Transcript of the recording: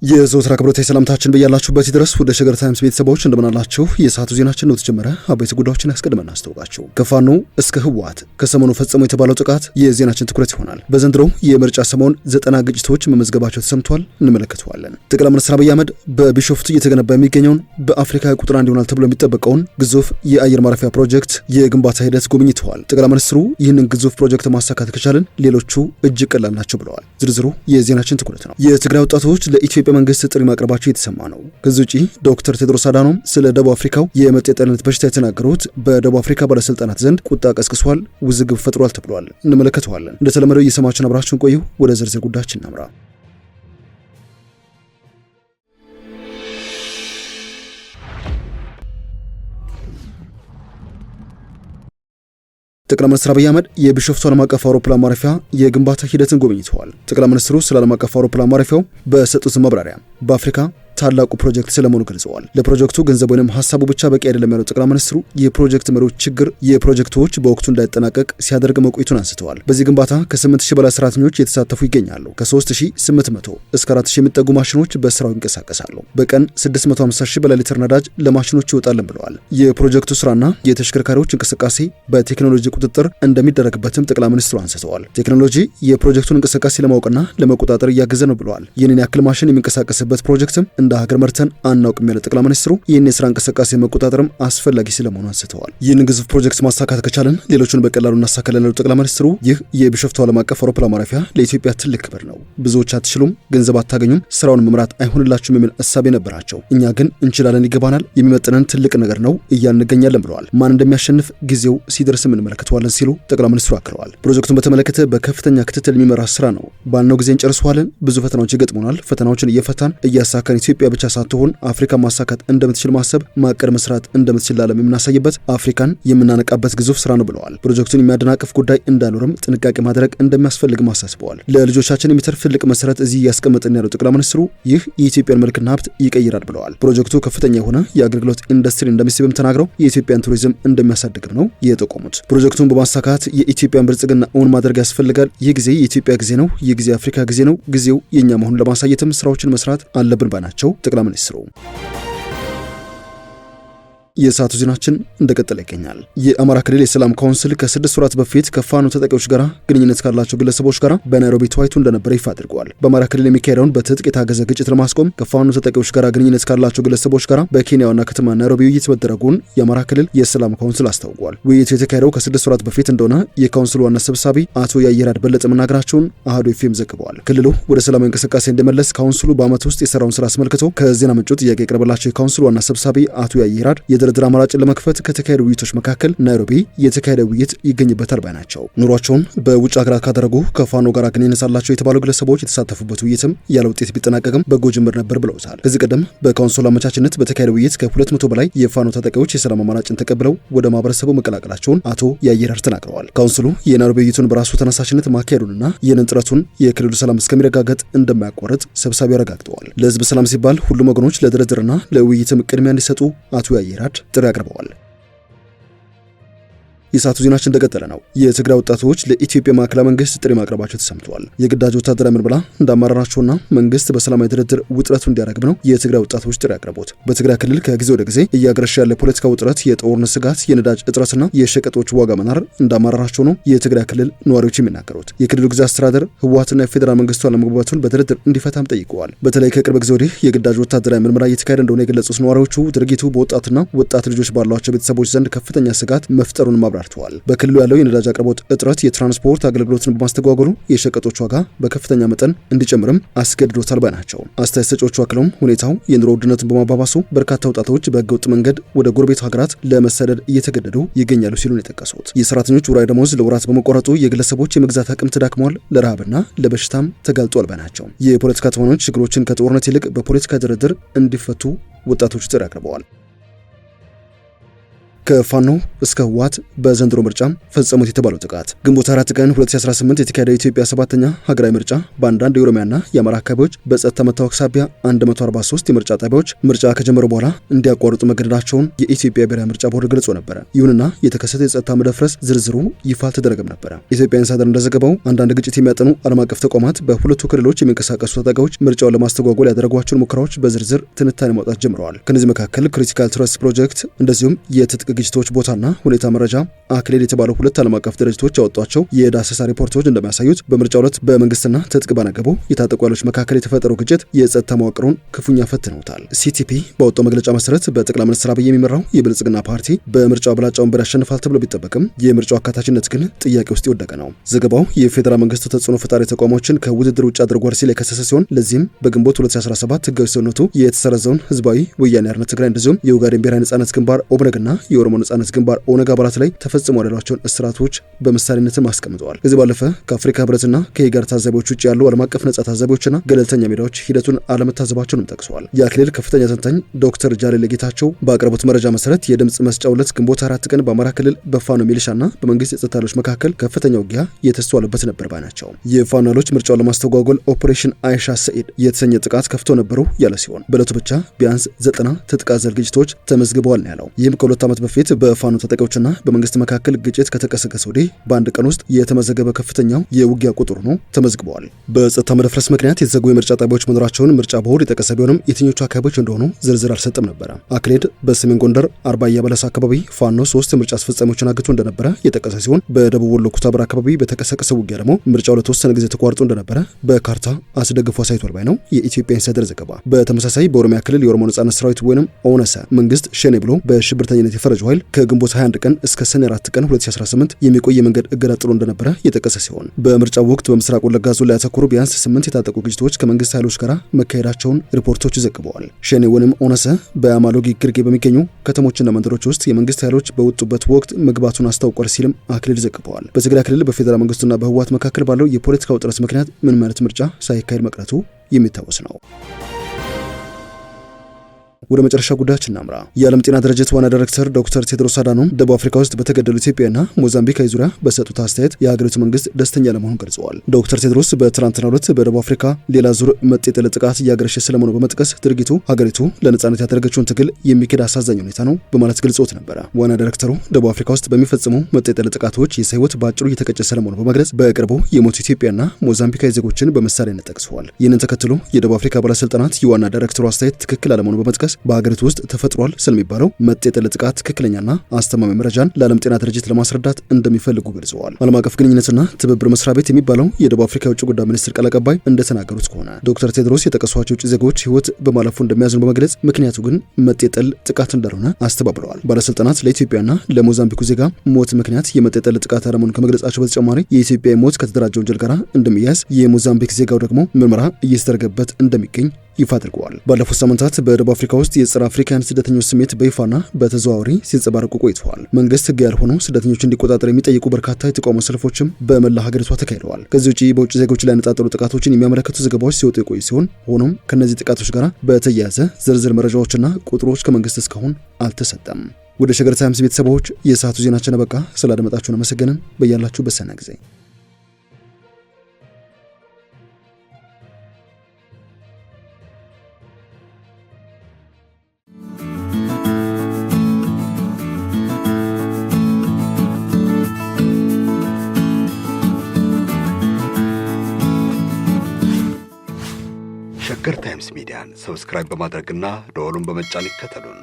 የዘወትር አክብሮታዊ ሰላምታችን በያላችሁበት ይድረስ። ወደ ሸገር ታይምስ ቤተሰቦች እንደምናላችሁ የሰዓቱ ዜናችን ነው ተጀመረ። አበይት ጉዳዮችን ያስቀድመን እናስተዋውቃችሁ። ከፋኖ እስከ ህወሓት ከሰሞኑ ፈጸሙ የተባለው ጥቃት የዜናችን ትኩረት ይሆናል። በዘንድሮው የምርጫ ሰሞን 90 ግጭቶች መመዝገባቸው ተሰምቷል፣ እንመለከተዋለን። ጠቅላይ ሚኒስትር አብይ አህመድ በቢሾፍቱ እየተገነባ የሚገኘውን በአፍሪካ ቁጥር 1 ይሆናል ተብሎ የሚጠበቀውን ግዙፍ የአየር ማረፊያ ፕሮጀክት የግንባታ ሂደት ጎብኝተዋል። ጠቅላይ ሚኒስትሩ ይህንን ግዙፍ ፕሮጀክት ማሳካት ከቻልን ሌሎቹ እጅግ ቀላል ናቸው ብለዋል። ዝርዝሩ የዜናችን ትኩረት ነው። የትግራይ ወጣቶች ለኢትዮጵያ መንግስት ጥሪ ማቅረባቸው የተሰማ ነው። ከዚህ ውጪ ዶክተር ቴድሮስ አዳኖም ስለ ደቡብ አፍሪካው የመጤ ጠልነት በሽታ የተናገሩት በደቡብ አፍሪካ ባለስልጣናት ዘንድ ቁጣ ቀስቅሷል፣ ውዝግብ ፈጥሯል ተብሏል። እንመለከተዋለን። እንደተለመደው እየሰማችን አብራችሁን ቆዩ። ወደ ዝርዝር ጉዳያችን እናምራ። ጠቅላይ ሚኒስትር አብይ አህመድ የቢሾፍቱ ዓለም አቀፍ አውሮፕላን ማረፊያ የግንባታ ሂደትን ጎብኝተዋል። ጠቅላይ ሚኒስትሩ ስለ ዓለም አቀፍ አውሮፕላን ማረፊያው በሰጡት ማብራሪያ በአፍሪካ ታላቁ ፕሮጀክት ስለመሆኑ ገልጸዋል። ለፕሮጀክቱ ገንዘብ ወይም ሀሳቡ ብቻ በቂ አይደለም ያሉት ጠቅላይ ሚኒስትሩ የፕሮጀክት መሪዎች ችግር የፕሮጀክቶች በወቅቱ እንዳይጠናቀቅ ሲያደርግ መቆየቱን አንስተዋል። በዚህ ግንባታ ከ8000 በላይ ሰራተኞች የተሳተፉ ይገኛሉ። ከ3800 እስከ 4000 የሚጠጉ ማሽኖች በስራው ይንቀሳቀሳሉ። በቀን 650,000 በላይ ሊትር ነዳጅ ለማሽኖች ይወጣልን ብለዋል። የፕሮጀክቱ ስራና የተሽከርካሪዎች እንቅስቃሴ በቴክኖሎጂ ቁጥጥር እንደሚደረግበትም ጠቅላይ ሚኒስትሩ አንስተዋል። ቴክኖሎጂ የፕሮጀክቱን እንቅስቃሴ ለማወቅና ለመቆጣጠር እያገዘ ነው ብለዋል። ይህንን ያክል ማሽን የሚንቀሳቀስበት ፕሮጀክትም እንደ ሀገር መርተን አናውቅም ያለ ጠቅላይ ሚኒስትሩ ይህን የስራ እንቅስቃሴ መቆጣጠርም አስፈላጊ ስለመሆኑ አንስተዋል። ይህንን ግዙፍ ፕሮጀክት ማሳካት ከቻለን ሌሎቹን በቀላሉ እናሳካለን ያሉት ጠቅላይ ሚኒስትሩ ይህ የቢሾፍቱ ዓለም አቀፍ አውሮፕላን ማረፊያ ለኢትዮጵያ ትልቅ ክብር ነው። ብዙዎች አትችሉም፣ ገንዘብ አታገኙም፣ ስራውን መምራት አይሆንላችሁም የሚል እሳቤ ነበራቸው። እኛ ግን እንችላለን፣ ይገባናል፣ የሚመጥነን ትልቅ ነገር ነው እያልን እንገኛለን ብለዋል። ማን እንደሚያሸንፍ ጊዜው ሲደርስም እንመለከተዋለን ሲሉ ጠቅላይ ሚኒስትሩ አክለዋል። ፕሮጀክቱን በተመለከተ በከፍተኛ ክትትል የሚመራ ስራ ነው። ባልነው ጊዜ እንጨርሰዋለን። ብዙ ፈተናዎች ይገጥሙናል። ፈተናዎችን እየፈታን እያሳካን ኢትዮጵያ ብቻ ሳትሆን አፍሪካ ማሳካት እንደምትችል ማሰብ ማቀድ መስራት እንደምትችል ለዓለም የምናሳይበት አፍሪካን የምናነቃበት ግዙፍ ስራ ነው ብለዋል። ፕሮጀክቱን የሚያደናቅፍ ጉዳይ እንዳይኖርም ጥንቃቄ ማድረግ እንደሚያስፈልግም አሳስበዋል። ለልጆቻችን የሚተርፍ ትልቅ መሰረት እዚህ እያስቀመጥን ያለው ጠቅላይ ሚኒስትሩ ይህ የኢትዮጵያን መልክና ሀብት ይቀይራል ብለዋል። ፕሮጀክቱ ከፍተኛ የሆነ የአገልግሎት ኢንዱስትሪ እንደሚስብም ተናግረው የኢትዮጵያን ቱሪዝም እንደሚያሳድግም ነው የጠቆሙት። ፕሮጀክቱን በማሳካት የኢትዮጵያን ብልጽግና እውን ማድረግ ያስፈልጋል። ይህ ጊዜ የኢትዮጵያ ጊዜ ነው። ይህ ጊዜ አፍሪካ ጊዜ ነው። ጊዜው የኛ መሆኑን ለማሳየትም ስራዎችን መስራት አለብን ባይ ናቸው ጠቅላይ ሚኒስትሩ። የሰዓቱ ዜናችን እንደቀጠለ ይገኛል። የአማራ ክልል የሰላም ካውንስል ከ6 ወራት በፊት ከፋኖ ተጠቂዎች ጋር ግንኙነት ካላቸው ግለሰቦች ጋር በናይሮቢ ተወያይቶ እንደነበረ ይፋ አድርገዋል። በአማራ ክልል የሚካሄደውን በትጥቅ የታገዘ ግጭት ለማስቆም ከፋኖ ተጠቂዎች ጋር ግንኙነት ካላቸው ግለሰቦች ጋር በኬንያ ዋና ከተማ ናይሮቢ ውይይት መደረጉን የአማራ ክልል የሰላም ካውንስል አስታውቋል። ውይይቱ የተካሄደው ከ6 ወራት በፊት እንደሆነ የካውንስሉ ዋና ሰብሳቢ አቶ ያየራድ በለጠ መናገራቸውን አሃዱ ኤፍኤም ዘግበዋል። ክልሉ ወደ ሰላማዊ እንቅስቃሴ እንዲመለስ ካውንስሉ በዓመት ውስጥ የሰራውን ስራ አስመልክቶ ከዜና ምንጩ ጥያቄ የቀረበላቸው የካውንስሉ ዋና ሰብሳቢ አቶ ያየራድ የድርድር አማራጭን ለመክፈት ከተካሄዱ ውይይቶች መካከል ናይሮቢ የተካሄደ ውይይት ይገኝበታል ባይ ናቸው። ኑሯቸውን በውጭ ሀገራት ካደረጉ ከፋኖ ጋር ግንኙነት አላቸው የተባሉ ግለሰቦች የተሳተፉበት ውይይትም ያለ ውጤት ቢጠናቀቅም በጎ ጅምር ነበር ብለውታል። ከዚህ ቀደም በካውንስሉ አመቻችነት በተካሄደ ውይይት ከ200 በላይ የፋኖ ታጣቂዎች የሰላም አማራጭን ተቀብለው ወደ ማህበረሰቡ መቀላቀላቸውን አቶ ያየራድ ተናግረዋል። ካውንስሉ የናይሮቢ ውይይቱን በራሱ ተነሳሽነት ማካሄዱንና ይህንን ጥረቱን የክልሉ ሰላም እስከሚረጋገጥ እንደማያቋርጥ ሰብሳቢው አረጋግጠዋል። ለህዝብ ሰላም ሲባል ሁሉም ወገኖች ለድርድርና ለውይይትም ቅድሚያ እንዲሰጡ አቶ ያየራድ ጥሪ አቅርበዋል። የሰዓቱ ዜናችን እንደቀጠለ ነው። የትግራይ ወጣቶች ለኢትዮጵያ ማዕከላዊ መንግስት ጥሪ ማቅረባቸው ተሰምተዋል። የግዳጅ ወታደራዊ ምርመራ እንዳማራራቸውና መንግስት በሰላማዊ ድርድር ውጥረቱ እንዲያረግብ ነው የትግራይ ወጣቶች ጥሪ ያቀረቡት። በትግራይ ክልል ከጊዜ ወደ ጊዜ እያገረሸ ያለ ፖለቲካ ውጥረት፣ የጦርነት ስጋት፣ የነዳጅ እጥረትና የሸቀጦች ዋጋ መናር እንዳማራራቸው ነው የትግራይ ክልል ነዋሪዎች የሚናገሩት። የክልሉ ጊዜ አስተዳደር ህወሓትና የፌዴራል መንግስቱ አለመግባባቱን በድርድር እንዲፈታም ጠይቀዋል። በተለይ ከቅርብ ጊዜ ወዲህ የግዳጅ ወታደራዊ ምርመራ እየተካሄደ እንደሆነ የገለጹት ነዋሪዎቹ ድርጊቱ በወጣትና ወጣት ልጆች ባሏቸው ቤተሰቦች ዘንድ ከፍተኛ ስጋት መፍጠሩን ማብራርተዋል። በክልሉ ያለው የነዳጅ አቅርቦት እጥረት የትራንስፖርት አገልግሎትን በማስተጓጎሉ የሸቀጦች ዋጋ በከፍተኛ መጠን እንዲጨምርም አስገድዶታል ባይ ናቸው። አስተያየት ሰጪዎቹ አክለውም ሁኔታው የኑሮ ውድነትን በማባባሱ በርካታ ወጣቶች በህገወጥ መንገድ ወደ ጎረቤት ሀገራት ለመሰደድ እየተገደዱ ይገኛሉ ሲሉ ነው የጠቀሱት። የሰራተኞች ወራዊ ደሞዝ ለወራት በመቆረጡ የግለሰቦች የመግዛት አቅም ተዳክሟል፣ ለረሃብና ለበሽታም ተጋልጧል ባይ ናቸው። የፖለቲካ ተዋናዮች ችግሮችን ከጦርነት ይልቅ በፖለቲካ ድርድር እንዲፈቱ ወጣቶች ጥሪ አቅርበዋል። ከፋኖ እስከ ህወሓት በዘንድሮ ምርጫ ፈጸሙት የተባለው ጥቃት ግንቦት 4 ቀን 2018 የተካሄደው የኢትዮጵያ 7ኛ ሀገራዊ ምርጫ በአንዳንድ የኦሮሚያና የአማራ አካባቢዎች በጸጥታ መታወክ ሳቢያ 143 የምርጫ ጣቢያዎች ምርጫ ከጀመሩ በኋላ እንዲያቋርጡ መገደዳቸውን የኢትዮጵያ ብሔራዊ ምርጫ ቦርድ ገልጾ ነበረ። ይሁንና የተከሰተ የጸጥታ መደፍረስ ዝርዝሩ ይፋ አልተደረገም ነበረ። ኢትዮጵያ ኢንሳይደር እንደዘገበው አንዳንድ ግጭት የሚያጠኑ ዓለም አቀፍ ተቋማት በሁለቱ ክልሎች የሚንቀሳቀሱ ታጣቂዎች ምርጫውን ለማስተጓጎል ያደረጓቸውን ሙከራዎች በዝርዝር ትንታኔ ማውጣት ጀምረዋል። ከነዚህ መካከል ክሪቲካል ትረስት ፕሮጀክት እንደዚሁም የትጥቅ ግጭቶች ቦታና ሁኔታ መረጃ አክሌድ የተባሉ ሁለት ዓለም አቀፍ ድርጅቶች ያወጧቸው የዳሰሳ ሪፖርቶች እንደሚያሳዩት በምርጫው ዕለት በመንግስትና ትጥቅ ባነገቡ የታጠቁ ኃይሎች መካከል የተፈጠረው ግጭት የጸጥታ መዋቅሩን ክፉኛ ፈትነውታል። ሲቲፒ ባወጣው መግለጫ መሰረት በጠቅላይ ሚኒስትር አብይ የሚመራው የብልጽግና ፓርቲ በምርጫው አብላጫውን ወንበር ያሸንፋል ተብሎ ቢጠበቅም የምርጫው አካታችነት ግን ጥያቄ ውስጥ የወደቀ ነው። ዘገባው የፌዴራል መንግስት ተጽዕኖ ፈጣሪ ተቋሞችን ከውድድር ውጭ አድርጓል ሲል የከሰሰ ሲሆን ለዚህም በግንቦት 2017 ህጋዊ ሰውነቱ የተሰረዘውን ህዝባዊ ወያኔ ሓርነት ትግራይ እንደዚሁም የኡጋዴን ብሔራዊ ነጻነት ግንባር ኦብነግና የኦሮሞ ነጻነት ግንባር ኦነግ አባላት ላይ ተፈጽሟል ያሏቸውን እስራቶች በምሳሌነትም አስቀምጠዋል። ከዚህ ባለፈ ከአፍሪካ ህብረትና ከኢጋድ ታዛቢዎች ውጭ ያሉ ዓለም አቀፍ ነጻ ታዛቢዎችና ገለልተኛ ሚዲያዎች ሂደቱን አለመታዘባቸውንም ጠቅሰዋል። የአክሊል ከፍተኛ ተንታኝ ዶክተር ጃሌል ጌታቸው ባቀረቡት መረጃ መሰረት የድምጽ መስጫው ዕለት ግንቦት 4 ቀን በአማራ ክልል በፋኖ ሚሊሻና በመንግስት የጸጥታ ኃይሎች መካከል ከፍተኛ ውጊያ የተስተዋለበት ነበር ባይ ናቸው። የፋኖ ኃይሎች ምርጫውን ለማስተጓጎል ኦፕሬሽን አይሻ ሰኢድ የተሰኘ ጥቃት ከፍተው ነበሩ ያለ ሲሆን በዕለቱ ብቻ ቢያንስ 90 ትጥቅ አዘል ግጭቶች ተመዝግበዋል ነው ያለው። ይህም ከ2 ዓመት በፊት በፋኖ ታጣቂዎችና በመንግስት መካከል ግጭት ከተቀሰቀሰ ወዲህ በአንድ ቀን ውስጥ የተመዘገበ ከፍተኛው የውጊያ ቁጥር ነው ተመዝግበዋል። በጸጥታ መደፍረስ ምክንያት የተዘጉ የምርጫ ጣቢያዎች መኖራቸውን ምርጫ ቦርድ የጠቀሰ ቢሆንም የትኞቹ አካባቢዎች እንደሆኑ ዝርዝር አልሰጠም ነበረ። አክሌድ በሰሜን ጎንደር አርባያ በለስ አካባቢ ፋኖ 3 የምርጫ አስፈጻሚዎችን አግቶ እንደነበረ የጠቀሰ ሲሆን በደቡብ ወሎ ኩታበር አካባቢ በተቀሰቀሰ ውጊያ ደግሞ ምርጫው ለተወሰነ ጊዜ ተቋርጦ እንደነበረ በካርታ አስደግፎ አሳይቷል ባይ ነው የኢትዮጵያ ኢንሳይደር ዘገባ። በተመሳሳይ በኦሮሚያ ክልል የኦሮሞ ነጻነት ሰራዊት ወይንም ኦነሰ መንግስት ሸኔ ብሎ በሽብርተኝነት የፈረጀው ኃይል ከግንቦት 21 ቀን እስከ ሰኔ 4 ቀን 2018 የሚቆይ መንገድ እገዳ ጥሎ እንደነበረ የጠቀሰ ሲሆን በምርጫው ወቅት በምስራቅ ወለጋ ዞን ላይ ያተኮሩ ቢያንስ 8 የታጠቁ ግጭቶች ከመንግስት ኃይሎች ጋር መካሄዳቸውን ሪፖርቶች ዘግበዋል። ሸኔ ወይንም ኦነሰ በአማሎጊ ግርጌ በሚገኙ ከተሞችና መንደሮች ውስጥ የመንግስት ኃይሎች በወጡበት ወቅት መግባቱን አስታውቋል ሲልም አክሊል ዘግበዋል። በትግራይ ክልል በፌዴራል መንግስቱና በህወሓት መካከል ባለው የፖለቲካ ውጥረት ምክንያት ምንም አይነት ምርጫ ሳይካሄድ መቅረቱ የሚታወስ ነው። ወደ መጨረሻ ጉዳያችን እናምራ። የዓለም ጤና ድርጅት ዋና ዳይሬክተር ዶክተር ቴድሮስ አዳኖም ደቡብ አፍሪካ ውስጥ በተገደሉ ኢትዮጵያና ሞዛምቢካዊ ዙሪያ በሰጡት አስተያየት የሀገሪቱ መንግስት ደስተኛ ለመሆኑን ገልጸዋል። ዶክተር ቴድሮስ በትናንትናው ዕለት በደቡብ አፍሪካ ሌላ ዙር መጤጠል ጥቃት እያገረሸ ስለመሆኑ በመጥቀስ ድርጊቱ ሀገሪቱ ለነጻነት ያደረገችውን ትግል የሚክድ አሳዛኝ ሁኔታ ነው በማለት ገልጸውት ነበረ። ዋና ዳይሬክተሩ ደቡብ አፍሪካ ውስጥ በሚፈጽሙ መጤጠል ጥቃቶች የሰው ሕይወት በአጭሩ እየተቀጨ ስለመሆኑ በመግለጽ በቅርቡ የሞቱ ኢትዮጵያና ሞዛምቢካዊ ዜጎችን በምሳሌነት ጠቅሰዋል። ይህንን ተከትሎ የደቡብ አፍሪካ ባለስልጣናት የዋና ዳይሬክተሩ አስተያየት ትክክል አለመሆኑ በመጥቀስ በሀገሪቱ ውስጥ ተፈጥሯል ስለሚባለው መጤጠል ጥቃት ትክክለኛና አስተማማኝ መረጃን ለዓለም ጤና ድርጅት ለማስረዳት እንደሚፈልጉ ገልጸዋል። ዓለም አቀፍ ግንኙነትና ትብብር መስሪያ ቤት የሚባለው የደቡብ አፍሪካ የውጭ ጉዳይ ሚኒስትር ቃል አቀባይ እንደተናገሩት ከሆነ ዶክተር ቴድሮስ የጠቀሷቸው ውጭ ዜጎች ህይወት በማለፉ እንደሚያዝኑ በመግለጽ ምክንያቱ ግን መጤጠል ጥቃት እንዳልሆነ አስተባብለዋል። ባለስልጣናት ለኢትዮጵያና ለሞዛምቢኩ ዜጋ ሞት ምክንያት የመጤጠል ጥቃት አለመሆኑን ከመግለጻቸው በተጨማሪ የኢትዮጵያ ሞት ከተደራጀ ወንጀል ጋር እንደሚያዝ የሞዛምቢክ ዜጋው ደግሞ ምርመራ እየተደረገበት እንደሚገኝ ይፋ አድርገዋል። ባለፉት ሳምንታት በደቡብ አፍሪካ ውስጥ የጸረ አፍሪካን ስደተኞች ስሜት በይፋና በተዘዋዋሪ ሲንጸባረቁ ቆይተዋል። መንግስት ህግ ያልሆኑ ስደተኞች እንዲቆጣጠር የሚጠይቁ በርካታ የተቃውሞ ሰልፎችም በመላ ሀገሪቷ ተካሂደዋል። ከዚህ ውጪ በውጭ ዜጎች ላይ ያነጣጠሩ ጥቃቶችን የሚያመለክቱ ዘገባዎች ሲወጡ የቆዩ ሲሆን ሆኖም ከነዚህ ጥቃቶች ጋር በተያያዘ ዝርዝር መረጃዎችና ቁጥሮች ከመንግስት እስካሁን አልተሰጠም። ወደ ሸገር ታይምስ ቤተሰቦች የሰዓቱ ዜናችን በቃ ስላደመጣችሁን አመሰግነን። በያላችሁ በሰና ጊዜ ሸገር ታይምስ ሚዲያን ሰብስክራይብ በማድረግና ደወሉን በመጫን ይከተሉን።